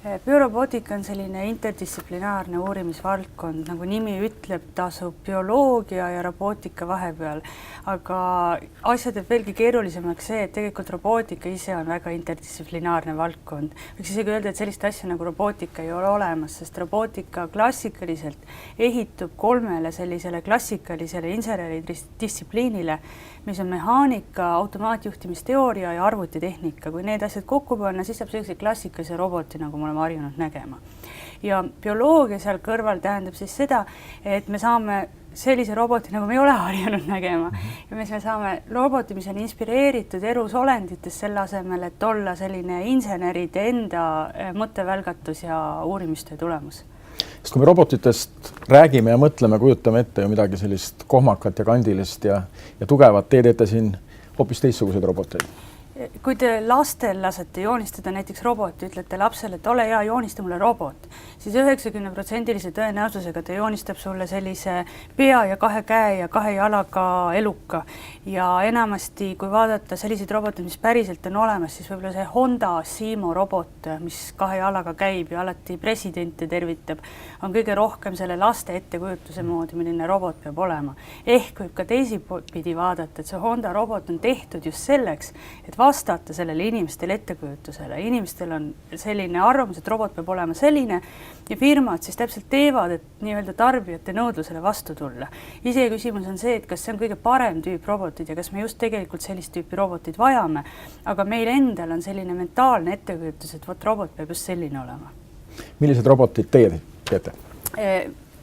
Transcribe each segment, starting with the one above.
Biorobootika on selline interdistsiplinaarne uurimisvaldkond, nagu nimi ütleb, ta asub bioloogia ja robootika vahepeal, aga asja teeb veelgi keerulisemaks see, et tegelikult robootika ise on väga interdistsiplinaarne valdkond. Võiks isegi öelda, et sellist asja nagu robootika ei ole olemas, sest robootika klassikaliselt ehitub kolmele sellisele klassikalisele inseneridistsipliinile, mis on mehaanika, automaatjuhtimisteooria ja arvutitehnika. Kui need asjad kokku panna, siis saab sellise klassikalise roboti, nagu me oleme harjunud nägema. Ja bioloogia seal kõrval tähendab siis seda, et me saame sellise roboti, nagu me ei ole harjunud nägema. Ja me saame roboti, mis on inspireeritud elusolenditest selle asemel, et olla selline inseneride enda mõttevälgatus ja uurimistöö tulemus. Sest kui me robotitest räägime ja mõtleme, kujutame ette ju midagi sellist kohmakat ja kandilist ja tugevat, te teete siin hoopis teistsuguseid roboteid. Kui te lastel lasete joonistada näiteks roboti, ütlete lapsele, et ole hea, joonista mulle robot, siis 90% tõenäosusega ta joonistab sulle sellise pea ja 2 käe ja 2 jalaga eluka. Ja enamasti, kui vaadata selliseid roboteid, mis päriselt on olemas, siis võib-olla see Honda Simo robot, mis 2 jalaga käib ja alati presidente tervitab, on kõige rohkem selle laste ettekujutuse moodi, milline robot peab olema. Ehk võib ka teisipidi vaadata, et see Honda robot on tehtud just selleks, et vastata sellele inimestele ettekujutusele. Inimestel on selline arvamus, et robot peab olema selline ja firmad siis täpselt teevad, et nii-öelda tarbijate nõudlusele vastu tulla. Ise küsimus on see, et kas see on kõige parem tüüp robotid ja kas me just tegelikult sellist tüüpi robotid vajame, aga meil endal on selline mentaalne ettekujutus, et vot robot peab just selline olema. Millised robotid teie teete?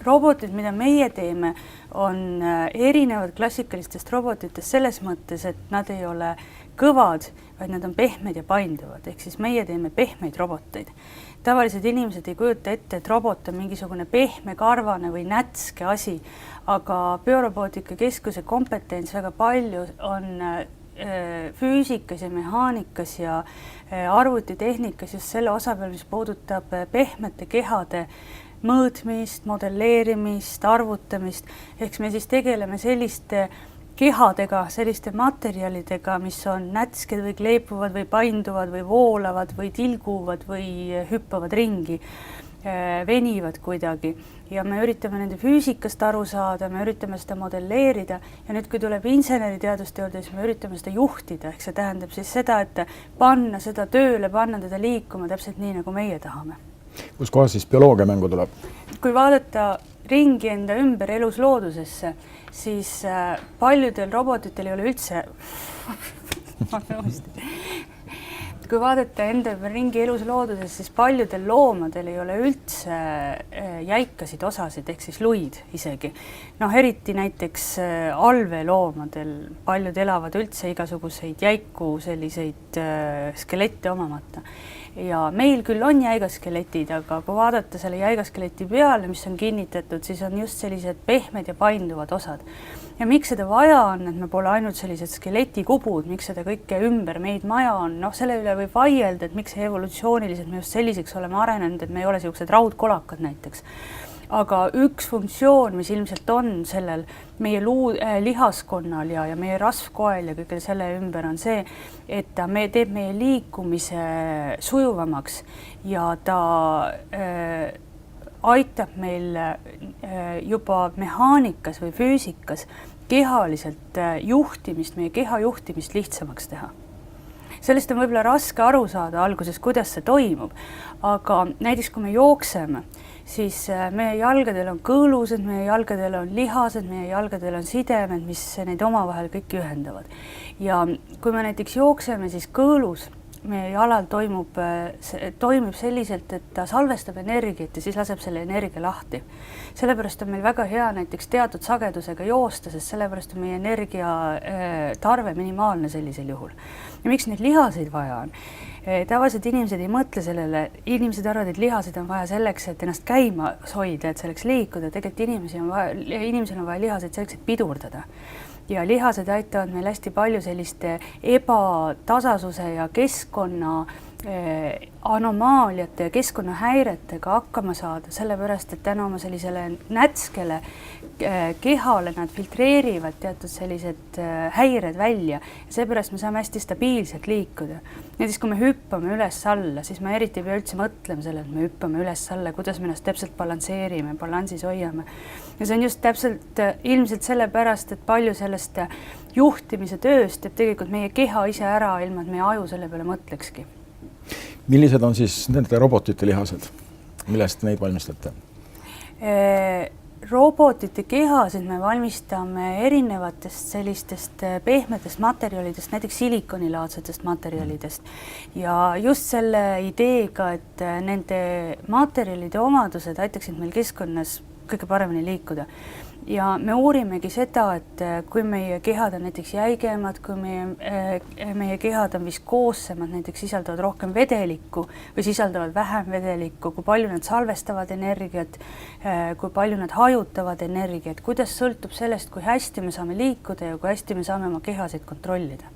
Robotid, mida meie teeme, on erinevad klassikalistest robotitest selles mõttes, et nad ei ole kõvad, vaid nad on pehmed ja painduvad. Ehk siis meie teeme pehmeid roboteid. Tavalised inimesed ei kujuta ette, et robot on mingisugune pehme, karvane või nätske asi, aga Biorobootika Keskuse kompetents väga palju on füüsikas ja mehaanikas ja arvutitehnikas just selle osa peal, mis puudutab pehmete kehade mõõtmist, modelleerimist, arvutamist. Ehk me siis tegeleme selliste kehadega, selliste materjalidega, mis on nätsked või kleepuvad või painduvad või voolavad või tilguvad või hüppavad ringi, venivad kuidagi. Ja me üritame nende füüsikast aru saada, me üritame seda modelleerida ja nüüd, kui tuleb inseneriteaduste juurde, siis me üritame seda juhtida. Ehk see tähendab siis seda, et panna seda tööle, panna teda liikuma täpselt nii, nagu meie tahame. Kus kohas siis bioloogia mängu tuleb? Kui vaadata ringi enda ümber elus loodusesse, siis paljudel robotitel ei ole üldse kui vaadata enda ümber ringi elus looduses, siis paljudel loomadel ei ole üldse jäikasid osasid, ehk siis luid isegi. Eriti näiteks alveloomadel paljud elavad üldse igasuguseid jäiku selliseid skelette omamata. Ja meil küll on jäigaskeletid, aga kui vaadata selle jäigaskeleti peale, mis on kinnitatud, siis on just sellised pehmed ja painduvad osad. Ja miks seda vaja on, et me pole ainult sellised skeletikubud, miks seda kõike ümber meid maja on, selle üle võib vaielda, et miks evolutsiooniliselt me just selliseks oleme arenenud, et me ei ole sellised raudkolakad näiteks. Aga üks funktsioon, mis ilmselt on sellel meie lihaskonnal ja meie rasvkoel ja kõigel selle ümber on see, et ta teeb meie liikumise sujuvamaks ja ta aitab meil juba mehaanikas või füüsikas kehaliselt juhtimist, meie keha juhtimist lihtsamaks teha. Sellest on võib-olla raske aru saada alguses, kuidas see toimub, aga näiteks kui me jookseme, siis meie jalgadel on kõõlused, meie jalgadel on lihased, meie jalgadel on sidemed, mis neid omavahel kõik ühendavad. Ja kui me näiteks jookseme, siis kõõlus meie jalal toimub selliselt, et ta salvestab energiat ja siis laseb selle energia lahti. Sellepärast on meil väga hea näiteks teatud sagedusega joosta, sest sellepärast on meie energia tarve minimaalne sellisel juhul. Ja miks neid lihaseid vaja on? Tavaliselt inimesed ei mõtle sellele, inimesed arvavad, et lihaseid on vaja selleks, et ennast käima hoida, et selleks liikuda. Tegelikult inimesel on vaja lihaseid selleks, et pidurdada. Ja lihased aitavad meil hästi palju selliste ebatasasuse ja keskkonna anomaaliate ja keskkonnahäiretega hakkama saada, sellepärast et tänu oma sellisele nätskele kehale nad filtreerivad teatud sellised häired välja ja seepärast me saame hästi stabiilselt liikuda. Näiteks kui me hüppame üles-alla, siis me eriti ei pea üldse mõtlema sellele, et me hüppame üles-alla, kuidas me ennast täpselt balansseerime, balansis hoiame. Ja see on just täpselt ilmselt sellepärast, et palju sellest juhtimise tööst teeb tegelikult meie keha ise ära, ilma et meie aju selle peale mõtlekski. Millised on siis nende robotite lihased, millest neid valmistate? Robotite kehasid me valmistame erinevatest sellistest pehmetest materjalidest, näiteks silikonilaadsetest materjalidest. Ja just selle ideega, et nende materjalide omadused aitaksid meil keskkonnas kõige paremini liikuda. Ja me uurimegi seda, et kui meie kehad on näiteks jäigemad, kui meie kehad on viskoossemad, näiteks sisaldavad rohkem vedelikku või sisaldavad vähem vedelikku, kui palju nad salvestavad energiat, kui palju nad hajutavad energiat, kuidas sõltub sellest, kui hästi me saame liikuda ja kui hästi me saame oma kehasid kontrollida.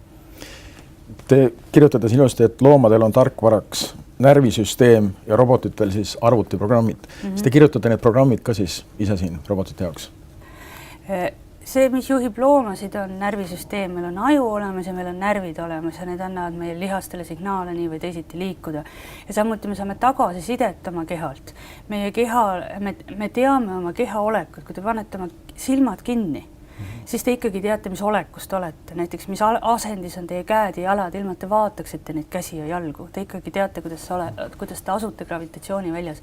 Te kirjutate ilusti, et loomadel on tarkvaraks närvisüsteem ja robotitel siis arvutiprogrammid. Siis te kirjutate need programmid ka siis ise siin robotite jaoks? See, mis juhib loomasid, on närvisüsteem. Meil on aju olemas ja meil on närvid olemas ja need annavad meie lihastele signaale nii või teisiti liikuda. Ja samuti me saame tagasisidet oma kehalt. Meie keha, me teame oma keha olekut, kui te panete oma silmad kinni, siis te ikkagi teate, mis olekust olete. Näiteks, mis asendis on teie käed ja jalad, ilma te vaataksite neid käsi ja jalgu. Te ikkagi teate, kuidas te asute gravitatsiooni väljas.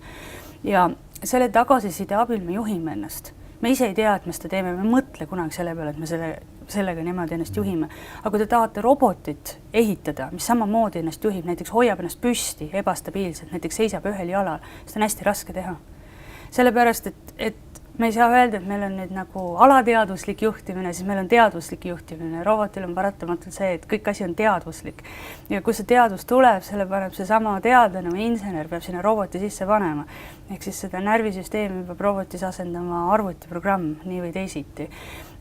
Ja selle tagasiside abil me juhime ennast. Me ise ei tea, et me seda teeme, me mõtle kunagi selle peale, et me sellega niimoodi ennast juhime. Aga kui te tahate robotit ehitada, mis samamoodi ennast juhib, näiteks hoiab ennast püsti ebastabiilselt, näiteks seisab ühel jalal, seda on hästi raske teha. Sellepärast, et me ei saa öelda, et meil on nüüd nagu alateadvuslik juhtimine, siis meil on teadvuslik juhtimine. Robotil on paratamatult see, et kõik asi on teadvuslik. Ja kui see teadvus tuleb, selle paneb see sama teadlane või insener peab sinna roboti sisse panema. Ehk siis seda närvisüsteemi peab robotis asendama arvutiprogramm nii või teisiti.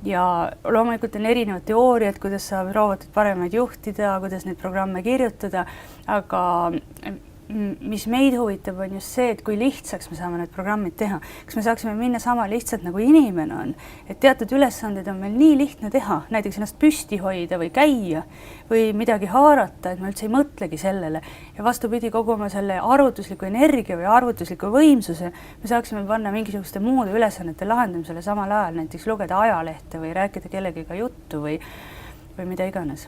Ja loomulikult on erinevad teooriad, kuidas saab robotit paremaid juhtida, kuidas neid programme kirjutada, aga mis meid huvitab, on just see, et kui lihtsaks me saame need programmid teha. Kas me saaksime minna sama lihtsalt nagu inimene on, et teatud ülesanded on meil nii lihtne teha, näiteks ennast püsti hoida või käia või midagi haarata, et me üldse ei mõtlegi sellele. Ja vastupidi, kogu oma selle arvutusliku energia või arvutusliku võimsuse me saaksime panna mingisuguste muude ülesannete lahendamisele samal ajal, näiteks lugeda ajalehte või rääkida kellegiga juttu või mida iganes.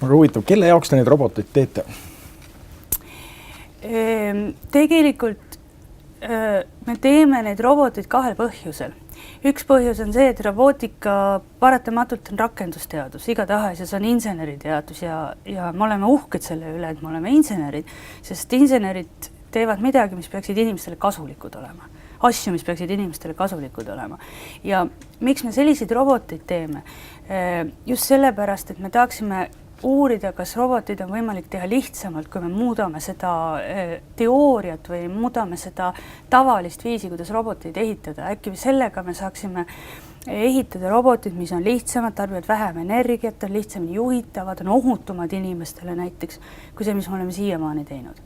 Aga huvitav, kelle jaoks te neid roboteid teete? Tegelikult me teeme neid robotid kahel põhjusel. Üks põhjus on see, et robootika paratamatult on rakendusteadus, igatahes ja see on inseneriteadus ja me oleme uhked selle üle, et me oleme insenerid, sest insenerid teevad midagi, mis peaksid inimestele kasulikud olema. Asju, mis peaksid inimestele kasulikud olema. Ja miks me selliseid roboteid teeme? Just sellepärast, et me tahaksime uurida, kas robotid on võimalik teha lihtsamalt, kui me muudame seda teooriat või muudame seda tavalist viisi, kuidas roboteid ehitada. Äkki sellega me saaksime ehitada robotid, mis on lihtsamad, tarbivad vähem energiat, on lihtsamini juhitavad, on ohutumad inimestele näiteks, kui see, mis me oleme siiamaani teinud.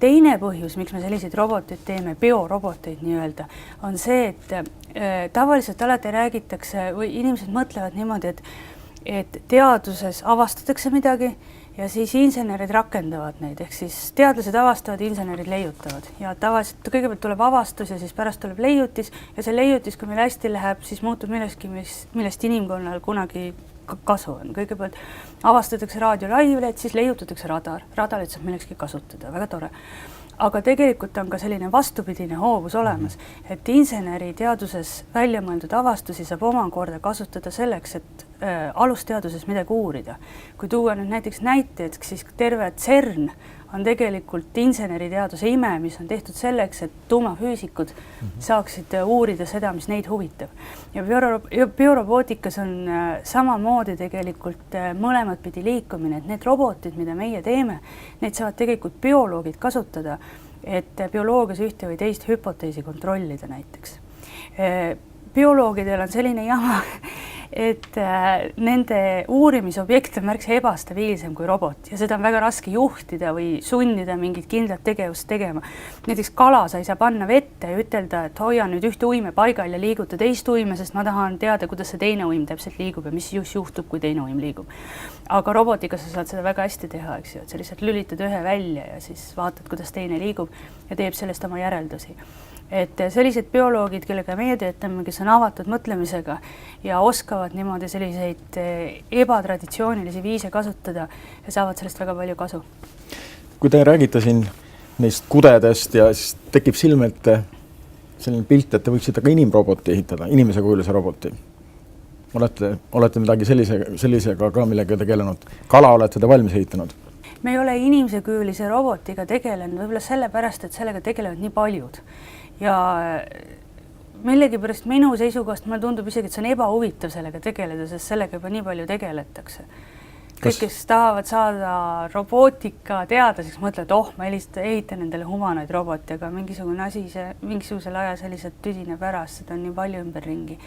Teine põhjus, miks me selliseid roboteid teeme, bioroboteid nii-öelda, on see, et tavaliselt alati räägitakse või inimesed mõtlevad niimoodi, et teaduses avastatakse midagi ja siis insenerid rakendavad neid, ehk siis teadlased avastavad, insenerid leiutavad ja tavaliselt kõigepealt tuleb avastus ja siis pärast tuleb leiutis ja see leiutis, kui meil hästi läheb, siis muutub millestki, millest inimkonnal kunagi kasu on. Kõigepealt avastatakse raadiolaivleed, siis leiutatakse radarit saab millekski kasutada, väga tore. Aga tegelikult on ka selline vastupidine hoovus olemas, et inseneri teaduses välja mõeldud avastusi saab omakorda kasutada selleks, et alusteaduses midagi uurida. Kui tuua nüüd näiteks näiteid, siis terve CERN on tegelikult inseneriteaduse ime, mis on tehtud selleks, et tuumafüüsikud saaksid uurida seda, mis neid huvitab. Ja biorobootikas on samamoodi tegelikult mõlemad pidi liikumine, et need robotid, mida meie teeme, neid saavad tegelikult bioloogid kasutada, et bioloogias ühte või teist hüpoteesi kontrollida näiteks. Bioloogidel on selline jama, et nende uurimisobjekt on märksa ebastabiilsem kui robot ja seda on väga raske juhtida või sundida mingit kindlat tegevust tegema. Näiteks kala sa ei saa panna vette ja ütelda, et hoia nüüd ühte uime paigal ja liiguta teist uime, sest ma tahan teada, kuidas see teine uim täpselt liigub ja mis just juhtub, kui teine uim liigub. Aga robotiga sa saad seda väga hästi teha, eks ju, et sa lihtsalt lülitad ühe välja ja siis vaatad, kuidas teine liigub ja teeb sellest oma järeldusi. Et sellised bioloogid, kellega meie töötame, kes on avatud mõtlemisega ja oskavad niimoodi selliseid ebatraditsioonilisi viise kasutada ja saavad sellest väga palju kasu. Kui te räägite siin neist kudedest ja siis tekib silme ette selline pilt, et te võiksite ka inimroboti ehitada, inimese kujulise roboti. Olete midagi sellisega ka millega tegelenud? Kala olete te valmis ehitanud? Me ei ole inimese kujulise robotiga tegelenud, võib-olla sellepärast, et sellega tegelevad nii paljud. Ja millegipärast minu seisukohast mulle tundub isegi, et see on ebahuvitav sellega tegeleda, sest sellega juba nii palju tegeletakse. Kõik, kes tahavad saada robootika teada, siis mõtlevad, ma ehitan endale humanoid roboti, aga mingisugusel ajal sellised tüdine pärast, seda on nii palju ümberringi.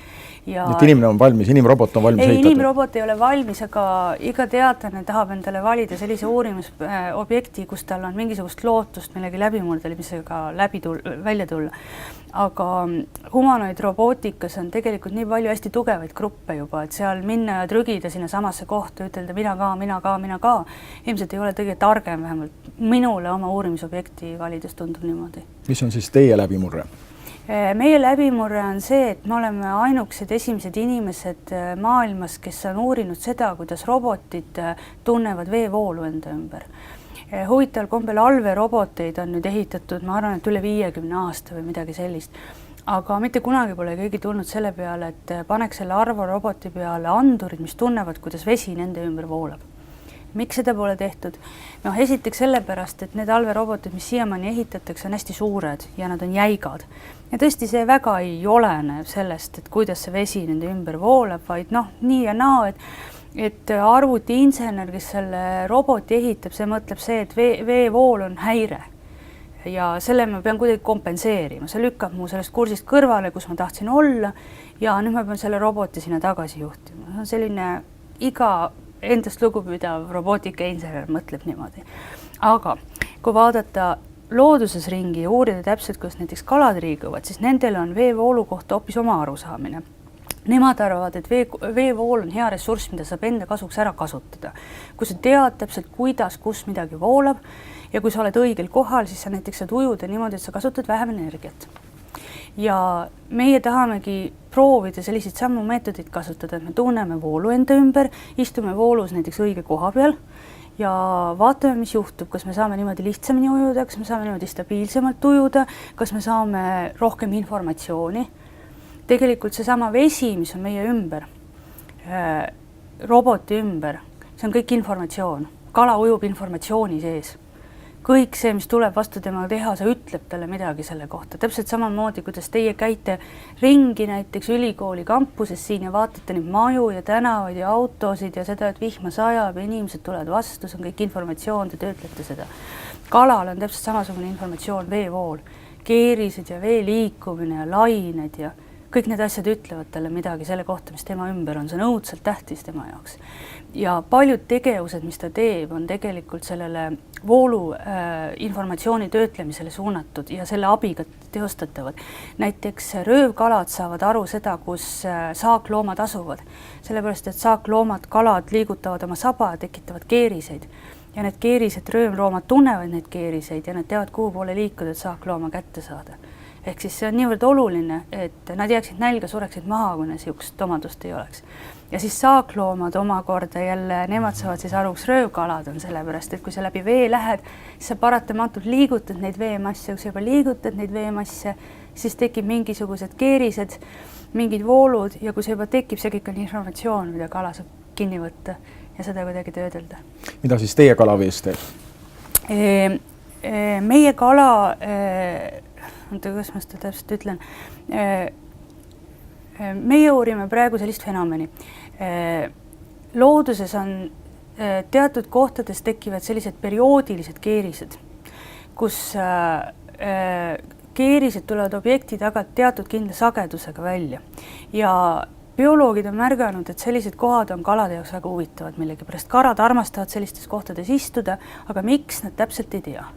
Et inimene on valmis, inimrobot on valmis ehitatud? Inimrobot ei ole valmis, aga iga teadlane tahab endale valida sellise uurimisobjekti, kus tal on mingisugust lootust millegi läbimurdelemisega välja tulla. Aga humanoid robootikas on tegelikult nii palju hästi tugevaid gruppe juba, et seal minna ja trügida sinna samasse kohta, ütelda mina ka. Ilmselt ei ole tegelikult targem, vähemalt minule oma uurimisobjekti valides tundub niimoodi. Mis on siis teie läbimurre? Meie läbimurre on see, et me oleme ainukesed esimesed inimesed maailmas, kes on uurinud seda, kuidas robotid tunnevad veevoolu enda ümber. Huvitaval kombel alveroboteid on nüüd ehitatud, ma arvan, et üle 50 aasta või midagi sellist. Aga mitte kunagi pole keegi tulnud selle peale, et paneks selle arvoroboti peale andurid, mis tunnevad, kuidas vesi nende ümber voolab. Miks seda pole tehtud? Esiteks sellepärast, et need alverobotid, mis siiamaani ehitatakse, on hästi suured ja nad on jäigad. Ja tõesti see väga ei olene sellest, et kuidas see vesi nende ümber voolab, vaid nii ja naa, et arvutiinsener, kes selle roboti ehitab, see mõtleb see, et veevool on häire ja selle ma pean kuidagi kompenseerima. See lükkab mu sellest kursist kõrvale, kus ma tahtsin olla ja nüüd ma pean selle roboti sinna tagasi juhtima. See on selline iga endast lugupidav robootikainsener mõtleb niimoodi. Aga kui vaadata looduses ringi ja uurida täpselt, kuidas näiteks kalad liiguvad, siis nendel on veevoolu kohta hoopis oma arusaamine. Nemad arvavad, et veevool on hea ressurss, mida saab enda kasuks ära kasutada. Kui sa tead täpselt, kuidas, kus midagi voolab ja kui sa oled õigel kohal, siis sa näiteks saad ujuda niimoodi, et sa kasutad vähem energiat. Ja meie tahamegi proovida selliseid sammu meetodid kasutada, et me tunneme voolu enda ümber, istume voolus näiteks õige koha peal ja vaatame, mis juhtub, kas me saame niimoodi lihtsamini ujuda, kas me saame niimoodi stabiilsemalt ujuda, kas me saame rohkem informatsiooni. Tegelikult seesama vesi, mis on meie ümber, roboti ümber, see on kõik informatsioon. Kala ujub informatsiooni sees. Kõik see, mis tuleb vastu tema teha, see ütleb talle midagi selle kohta. Täpselt samamoodi, kuidas teie käite ringi näiteks ülikooli kampuses siin ja vaatate neid maju ja tänavaid ja autosid ja seda, et vihma sajab ja inimesed tulevad vastu, see on kõik informatsioon, te töötlete seda. Kalal on täpselt samasugune informatsioon, veevool, keerised ja vee liikumine ja lained ja kõik need asjad ütlevad talle midagi selle kohta, mis tema ümber on. See on õudselt tähtis tema jaoks. Ja paljud tegevused, mis ta teeb, on tegelikult sellele voolu informatsiooni töötlemisele suunatud ja selle abiga teostatavad. Näiteks röövkalad saavad aru seda, kus saakloomad asuvad. Sellepärast, et saakloomad, kalad liigutavad oma saba ja tekitavad keeriseid. Ja need keerised, röövloomad tunnevad need keeriseid ja nad teavad, kuhu poole liikuda, et saaklooma kätte saada. Ehk siis see on niivõrd oluline, et nad jääksid nälga, sureksid maha, kui niisugust omadust ei oleks. Ja siis saakloomad omakorda jälle, nemad saavad siis aru, kus röövkalad on sellepärast, et kui sa läbi vee lähed, siis sa paratamatult liigutad neid veemasse, kui sa juba liigutad neid veemasse, siis tekib mingisugused keerised, mingid voolud ja kui see juba tekib, see kõik on informatsioon, mida kala saab kinni võtta ja seda kuidagi töödelda. Mida siis teie kalavees teeb? Meie kala... kuidas ma seda täpselt ütlen. Meie uurime praegu sellist fenomeni. Looduses on teatud kohtades tekivad sellised perioodilised keerised, kus keerised tulevad objekti tagant teatud kindla sagedusega välja. Ja bioloogid on märganud, et sellised kohad on kalade jaoks väga huvitavad millegipärast. Karad armastavad sellistes kohtades istuda, aga miks nad täpselt ei tea.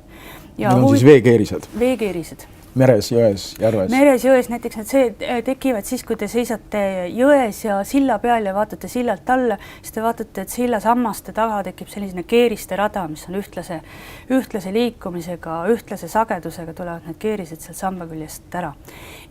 Need on siis veekeerised? Veekeerised. Meres, jões, järves? Meres, jões, näiteks need tekivad siis, kui te seisate jões ja silla peal ja vaatate sillalt alla, siis te vaatate, et silla sammaste taga tekib selline keeriste rada, mis on ühtlase liikumisega, ühtlase sagedusega tulevad need keerised sealt samba küljest ära.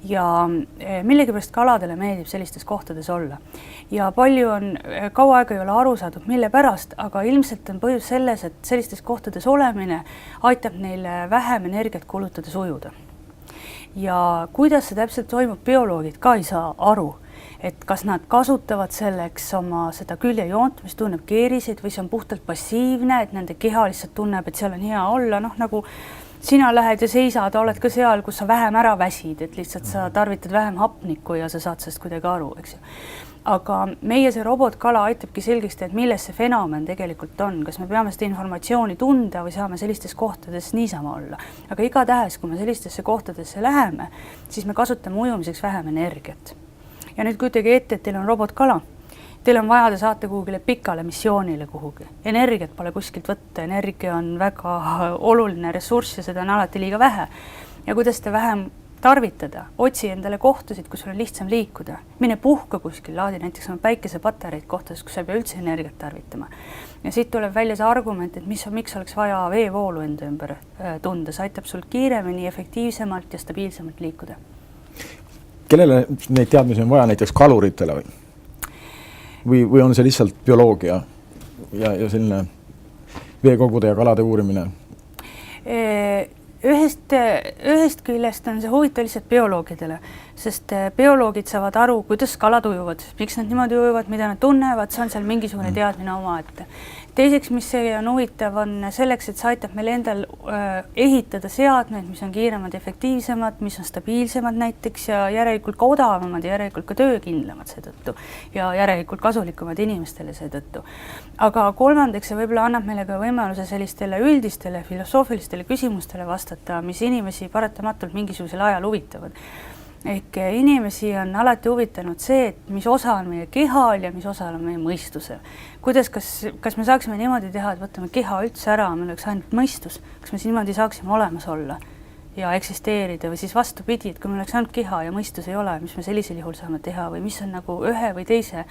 Ja millegipärast kaladele meeldib sellistes kohtades olla. Ja palju on, kaua aega ei ole aru saadud, mille pärast, aga ilmselt on põhjus selles, et sellistes kohtades olemine aitab neile vähem energiat kulutades ujuda. Ja kuidas see täpselt toimub, bioloogid ka ei saa aru, et kas nad kasutavad selleks oma seda küljejoont, mis tunneb keeriseid, või see on puhtalt passiivne, et nende keha lihtsalt tunneb, et seal on hea olla, nagu sina lähed ja seisad, oled ka seal, kus sa vähem ära väsid, et lihtsalt sa tarvitad vähem hapnikku ja sa saad sellest kuidagi aru, eks ju. Aga meie see robotkala aitabki selgeks teha, et milles see fenomen tegelikult on, kas me peame seda informatsiooni tunda või saame sellistes kohtades niisama olla. Aga igatahes, kui me sellistesse kohtadesse läheme, siis me kasutame ujumiseks vähem energiat. Ja nüüd kujutage ette, et teil on robotkala. Teil on vaja te saate kuhugile pikale missioonile kuhugi. Energiat pole kuskilt võtta, energia on väga oluline ressurss ja seda on alati liiga vähe. Ja kuidas te vähem tarvitada, otsi endale kohtasid, kus sul on lihtsam liikuda. Mine puhka kuskil, laadi näiteks oma päikesepatareid kohtades, kus sa ei pea üldse energiat tarvitama. Ja siit tuleb välja see argument, et miks oleks vaja veevoolu enda ümber tunda. See aitab sul kiiremini, efektiivsemalt ja stabiilsemalt liikuda. Kellele neid teadmisi on vaja, näiteks kaluritele või on see lihtsalt bioloogia ja selline veekogude ja kalade uurimine? Ühest küljest on see huvitav lihtsalt bioloogidele, sest bioloogid saavad aru, kuidas kalad ujuvad, miks nad niimoodi ujuvad, mida nad tunnevad, see on seal mingisugune teadmine omaette. Teiseks, mis see on huvitav, on selleks, et see aitab meil endal ehitada seadmeid, mis on kiiremad, efektiivsemad, mis on stabiilsemad näiteks ja järelikult ka odavamad ja järelikult ka töökindlamad seetõttu ja järelikult kasulikumad inimestele seetõttu. Aga kolmandaks see võib-olla annab meile ka võimaluse sellistele üldistele filosoofilistele küsimustele vastata, mis inimesi paratamatult mingisugusel ajal huvitavad. Ehk inimesi on alati huvitanud see, et mis osa on meie kehal ja mis osa on meie mõistusel. Kas me saaksime niimoodi teha, et võtame keha üldse ära, meil oleks ainult mõistus, kas me niimoodi saaksime olemas olla ja eksisteerida või siis vastupidi, et kui meil oleks ainult keha ja mõistus ei ole, mis me sellisel juhul saame teha või mis on nagu ühe või teise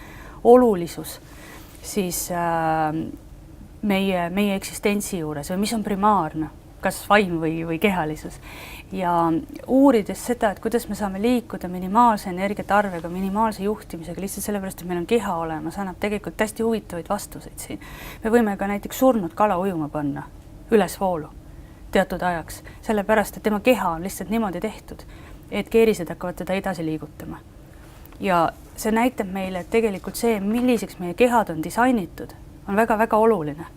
olulisus siis meie eksistentsi juures või mis on primaarne, kas vaim või kehalisus. Ja uurides seda, et kuidas me saame liikuda minimaalse energiatarvega, minimaalse juhtimisega, lihtsalt sellepärast, et meil on keha olemas, annab tegelikult hästi huvitavaid vastuseid siin. Me võime ka näiteks surnud kala ujuma panna üles voolu teatud ajaks, sellepärast, et tema keha on lihtsalt niimoodi tehtud, et keerised hakkavad teda edasi liigutama. Ja see näitab meile, et tegelikult see, milliseks meie kehad on disainitud, on väga-väga oluline.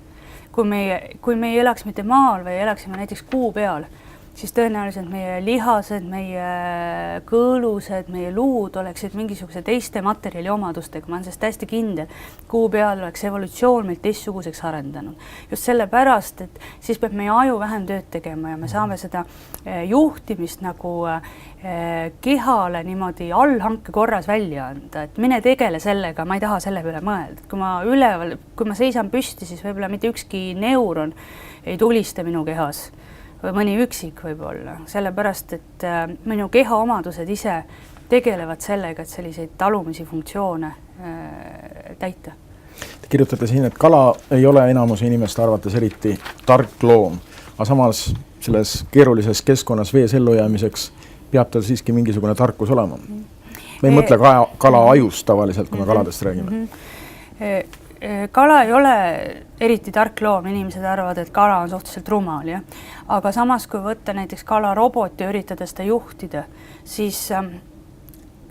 Kui me ei elaks mitte maal või elaksime näiteks kuu peal, siis tõenäoliselt meie lihased, meie kõõlused, meie luud oleksid mingisuguse teiste materjali omadustega. Ma olen sellest hästi kindel. Kuu peal oleks evolutsioon meil teistsuguseks arendanud. Just sellepärast, et siis peab meie aju vähem tööd tegema ja me saame seda juhtimist nagu kehale niimoodi allhanke korras välja anda. Et mine tegele sellega, ma ei taha selle peale mõelda. Kui ma seisan püsti, siis võib-olla mitte ükski neuron ei tulista minu kehas või mõni üksik võib-olla, sellepärast, et minu keha omadused ise tegelevad sellega, et selliseid talumisi funktsioone täita. Te kirjutate siin, et kala ei ole enamuse inimeste arvates eriti tark loom, aga samas selles keerulises keskkonnas vees ellujäämiseks peab tal siiski mingisugune tarkus olema. Me ei mõtle kala ajust tavaliselt, kui me kaladest räägime. Kala ei ole eriti tark loom, inimesed arvavad, et kala on suhteliselt rumal, ja? Aga samas, kui võtta näiteks kalarobot ja üritada seda juhtida, siis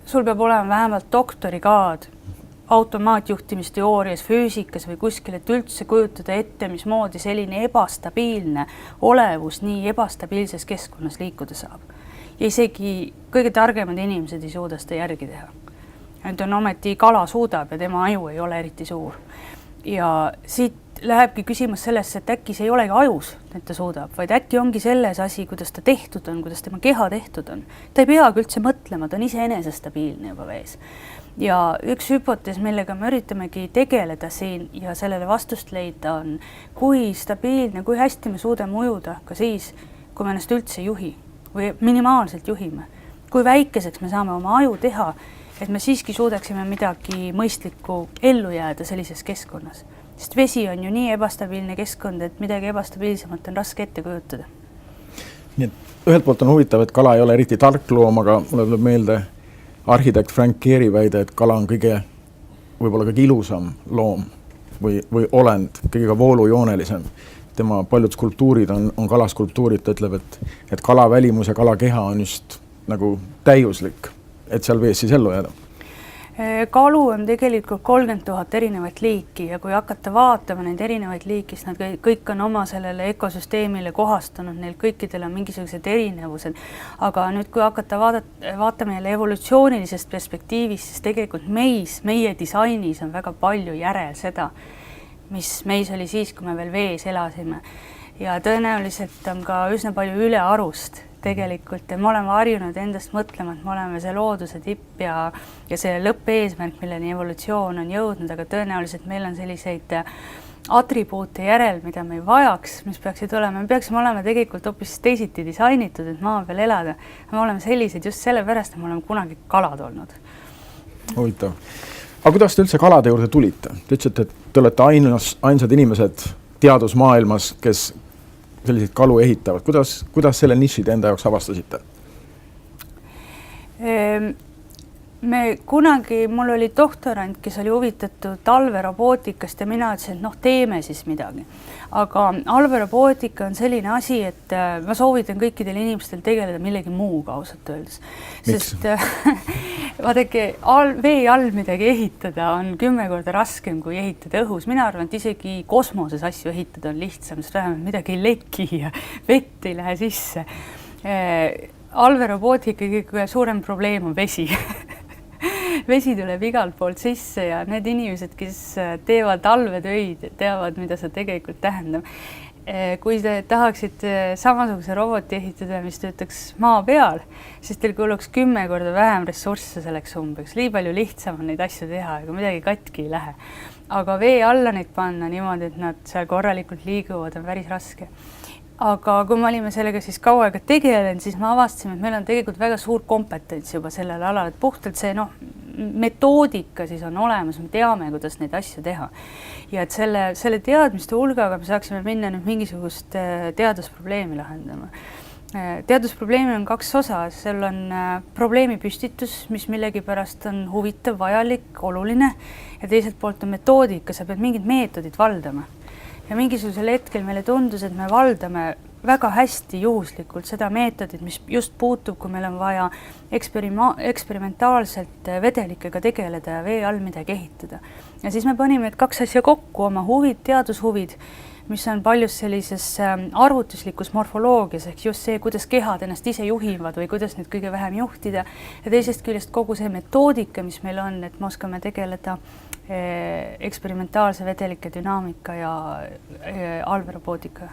sul peab olema vähemalt doktorikraad automaatjuhtimisteoorias, füüsikas või kuskil, et üldse kujutada ette, mismoodi selline ebastabiilne olevus nii ebastabiilses keskkonnas liikuda saab. Ja isegi kõige targemad inimesed ei suuda seda järgi teha. Et on ometi kala suudab ja tema aju ei ole eriti suur. Ja siit lähebki küsimus sellesse, et äkki see ei olegi ajus, et ta suudab, vaid äkki ongi selles asi, kuidas ta tehtud on, kuidas tema keha tehtud on. Ta ei peagi üldse mõtlema, ta on iseenese stabiilne juba vees. Ja üks hüpotees, millega me üritamegi tegeleda siin ja sellele vastust leida on, kui stabiilne, kui hästi me suudame ujuda ka siis, kui me ennast üldse juhi või minimaalselt juhime. Kui väikeseks me saame oma aju teha, et me siiski suudaksime midagi mõistlikku ellu jääda sellises keskkonnas. Sest vesi on ju nii ebastabiilne keskkond, et midagi ebastabiilsemat on raske ette kujutada. Nii et ühelt poolt on huvitav, et kala ei ole eriti tark loom, aga mulle tuleb meelde arhitekt Frank Gehry väide, et kala on kõige võib-olla kõige ilusam loom või olend, kõige voolujoonelisem. Tema paljud skulptuurid on kalaskulptuurid, ta ütleb, et kala välimus ja kala keha on just nagu täiuslik, et seal vees siis ellu jääda. Kalu on tegelikult 30 000 erinevat liiki ja kui hakata vaatama neid erinevaid liiki, siis nad kõik on oma sellele ökosüsteemile kohastanud, neil kõikidel on mingisugused erinevused. Aga nüüd, kui hakata vaatama jälle evolutsioonilisest perspektiivist, siis tegelikult meie disainis on väga palju järel seda, mis meis oli siis, kui me veel vees elasime. Ja tõenäoliselt on ka üsna palju ülearust tegelikult ja me oleme harjunud endast mõtlema, et me oleme see looduse tipp ja see lõppeesmärk, milleni evolutsioon on jõudnud, aga tõenäoliselt meil on selliseid atribuute järel, mida me ei vajaks, mis peaksid olema. Me peaksime olema tegelikult hoopis teisiti disainitud, et maa peal elada. Me oleme sellised just sellepärast, et me oleme kunagi kalad olnud. Huvitav. Aga kuidas te üldse kalade juurde tulite? Te ütlesite, et te olete ainsad inimesed teadusmaailmas, kes selliseid kalu ehitavad. Kuidas selle niši te enda jaoks avastasite? Mul oli doktorant, kes oli huvitatud talverobootikast ja mina ütlesin, et teeme siis midagi. Aga talverobootika on selline asi, et ma soovitan kõikidel inimestel tegeleda millegi muuga ausalt öeldes. Sest vaadake, vee all midagi ehitada on 10 korda raskem kui ehitada õhus. Mina arvan, et isegi kosmoses asju ehitada on lihtsam, sest vähemalt midagi ei leki ja vett ei lähe sisse. Talverobootika kõige suurem probleem on vesi. Vesi tuleb igalt poolt sisse ja need inimesed, kes teevad talvetöid, teavad, mida see tegelikult tähendab. Kui te tahaksite samasuguse roboti ehitada, mis töötaks maa peal, siis teil kuluks 10 korda vähem ressursse selleks umbeks. Nii palju lihtsam on neid asju teha, aga midagi katki ei lähe. Aga vee alla neid panna niimoodi, et nad seal korralikult liiguvad, on päris raske. Aga kui me olime sellega siis kaua aega tegelenud, siis me avastasime, et meil on tegelikult väga suur kompetents juba sellel alal, et puhtalt see metoodika siis on olemas, me teame, kuidas neid asju teha. Ja et selle teadmiste hulgaga me saaksime minna nüüd mingisugust teadusprobleemi lahendama. Teadusprobleemi on 2 osa, seal on probleemi püstitus, mis millegi pärast on huvitav, vajalik, oluline ja teiselt poolt on metoodika, sa pead mingid meetodid valdama. Ja mingisugusel hetkel meile tundus, et me valdame väga hästi juhuslikult seda meetodit, mis just puutub, kui meil on vaja eksperimentaalselt vedelikega tegeleda ja vee all midagi ehitada. Ja siis me panime 2 asja kokku, oma huvid, teadushuvid, mis on paljus sellises arvutuslikus morfoloogias, ehk just see, kuidas kehad ennast ise juhivad või kuidas neid kõige vähem juhtida. Ja teisest küljest kogu see metoodika, mis meil on, et me oskame tegeleda eksperimentaalse vedelike dünaamika ja alverobootika.